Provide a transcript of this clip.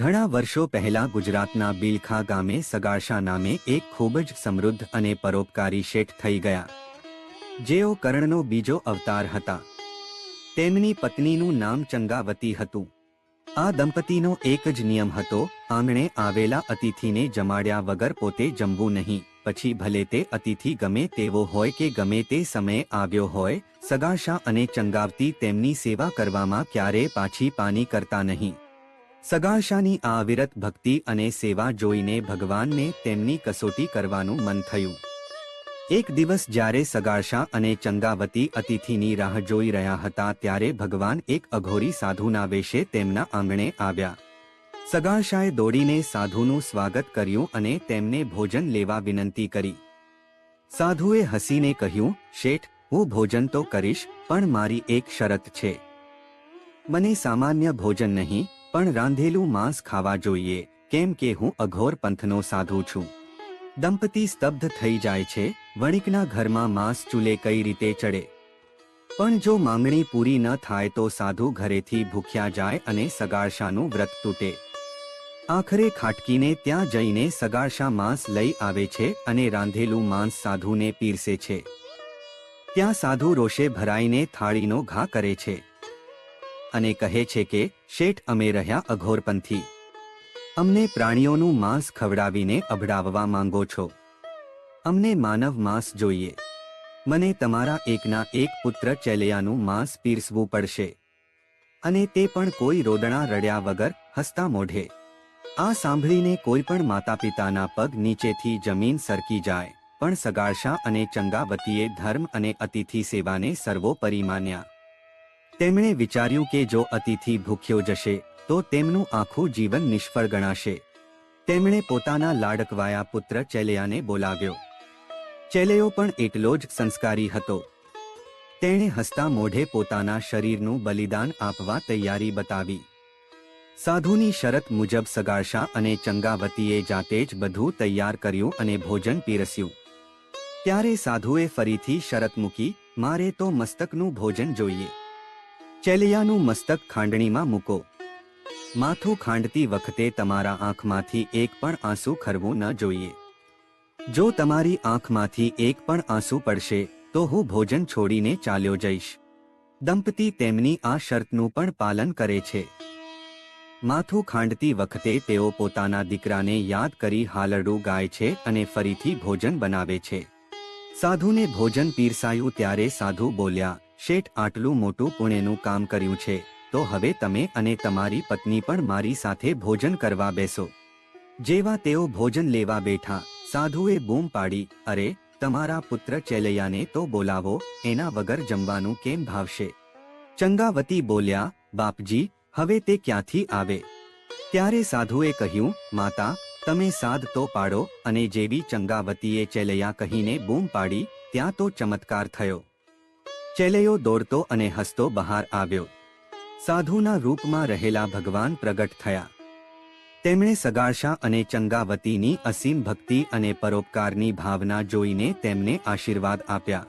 ઘણા વર્ષો પહેલા ગુજરાતના બિલખા ગામે સગાળશા નામે એક ખૂબ જ સમૃદ્ધ અને પરોપકારી શેઠ થઈ ગયા, જેઓ કર્ણનો બીજો અવતાર હતા. તેમની પત્નીનું નામ ચંગાવતી હતું. આ દંપતીનો એક જ નિયમ હતો, આંગણે આવેલા અતિથિને જમાડ્યા વગર પોતે જમવું નહીં. પછી ભલે તે અતિથિ ગમે તેવો હોય કે ગમે તે સમયે આવ્યો હોય, સગાળશા અને ચંગાવતી તેમની સેવા કરવામાં ક્યારેય પાછી પાની કરતા નહીં. સગાળશાની આ અવિરત ભક્તિ અને સેવા જોઈને ભગવાનને તેમની કસોટી કરવાનું મન થયું. એક દિવસ જ્યારે સગાળશા અને ચંગાવતી અતિથિની રાહ જોઈ રહ્યા હતા, ત્યારે ભગવાન એક અઘોરી સાધુના વેશે તેમના આંગણે આવ્યા. સગાળશાએ દોડીને સાધુનું સ્વાગત કર્યું અને તેમને ભોજન લેવા વિનંતી કરી. સાધુએ હસીને કહ્યું, શેઠ, હું ભોજન તો કરીશ, પણ મારી એક શરત છે. મને સામાન્ય ભોજન નહીં, પણ રાંધેલું માંસ ખાવા જોઈએ, કેમ કે હું અઘોર પંથનો સાધુ છું. દંપતી સ્તબ્ધ થઈ જાય છે. વણિકના ઘરમાં માંસ ચૂલે કઈ રીતે ચડે? પણ જો માંગણી પૂરી ન થાય તો સાધુ ઘરેથી ભૂખ્યા જાય અને સગાળશાનું વ્રત તૂટે. આખરે ખાટકીને ત્યાં જઈને સગાળશા માંસ લઈ આવે છે અને રાંધેલું માંસ સાધુને પીરસે છે. ત્યાં સાધુ રોષે ભરાઈને થાળીનો ઘા કરે છે અને કહે છે કે, શેઠ, અમે રહ્યા અઘોરપંથી. અમને પ્રાણીઓનું માંસ ખવડાવીને અભડાવવા માંગો છો. અમને માનવ માંસ જોઈએ. મને તમારા એકના એક પુત્ર ચેલૈયાનું માંસ પીરસવું પડશે, અને તે પણ કોઈ રોદણા રડ્યા વગર, હસતા મોઢે. આ સાંભળીને કોઈ પણ માતા પિતાના પગ નીચેથી જમીન સરકી જાય, પણ સગાળશા અને ચંગાવતીએ ધર્મ અને અતિથિ સેવાને સર્વોપરી માન્યા. તેમણે વિચાર્યું કે જો અતિથિ ભૂખ્યો જશે તો તેમનું આખું જીવન નિષ્ફળ ગણાશે. તેમણે પોતાના લાડકવાયા પુત્ર ચેલૈયાને બોલાવ્યો. ચેલૈયો પણ એટલો જ સંસ્કારી હતો. તેણે હસતા મોઢે પોતાના શરીરનું બલિદાન આપવા તૈયારી બતાવી. સાધુની શરત મુજબ સગાળશા અને ચંગાવતીએ જાતે જ બધું તૈયાર કર્યું અને ભોજન પીરસ્યું. ત્યારે સાધુએ ફરીથી શરત મૂકી, મારે તો મસ્તકનું ભોજન જોઈએ. ચેલૈયાનું મસ્તક ખાંડણીમાં મૂકો. માથું ખાંડતી વખતે તમારા આંખમાંથી એક પણ આંસુ ખરવું ન જોઈએ. જો તમારી આંખમાંથી એક પણ આંસુ પડશે તો હું ભોજન છોડીને ચાલ્યો જઈશ. દંપતી તેમની આ શરતનું પણ પાલન કરે છે. માથું ખાંડતી વખતે તેઓ પોતાના દીકરાને યાદ કરી હાલરડું ગાય છે અને ફરીથી ભોજન બનાવે છે. સાધુને ભોજન પીરસાયું ત્યારે સાધુ બોલ્યા, શેઠ, આટલું મોટું પુણ્યનું કામ કર્યું છે, તો હવે તમે અને તમારી પત્ની પણ મારી સાથે ભોજન કરવા બેસો. જેવા તેઓ ભોજન લેવા બેઠા, સાધુએ બૂમ પાડી, અરે, તમારા પુત્ર ચેલૈયાને તો બોલાવો, એના વગર જમવાનું કેમ ભાવશે? ચંગાવતી બોલ્યા, બાપજી, હવે તે ક્યાંથી આવે? ત્યારે સાધુએ કહ્યું, માતા, તમે સાદ તો પાડો. અને જેવી ચંગાવતીએ ચેલૈયા કહીને બૂમ પાડી, ત્યાં તો ચમત્કાર થયો. ચેલૈયો દોડતો અને હસતો બહાર આવ્યો. સાધુના રૂપમાં રહેલા ભગવાન પ્રગટ થયા. તેમણે સગાળશા અને ચંગાવતીની અસીમ ભક્તિ અને પરોપકારની ભાવના જોઈને તેમને આશીર્વાદ આપ્યા.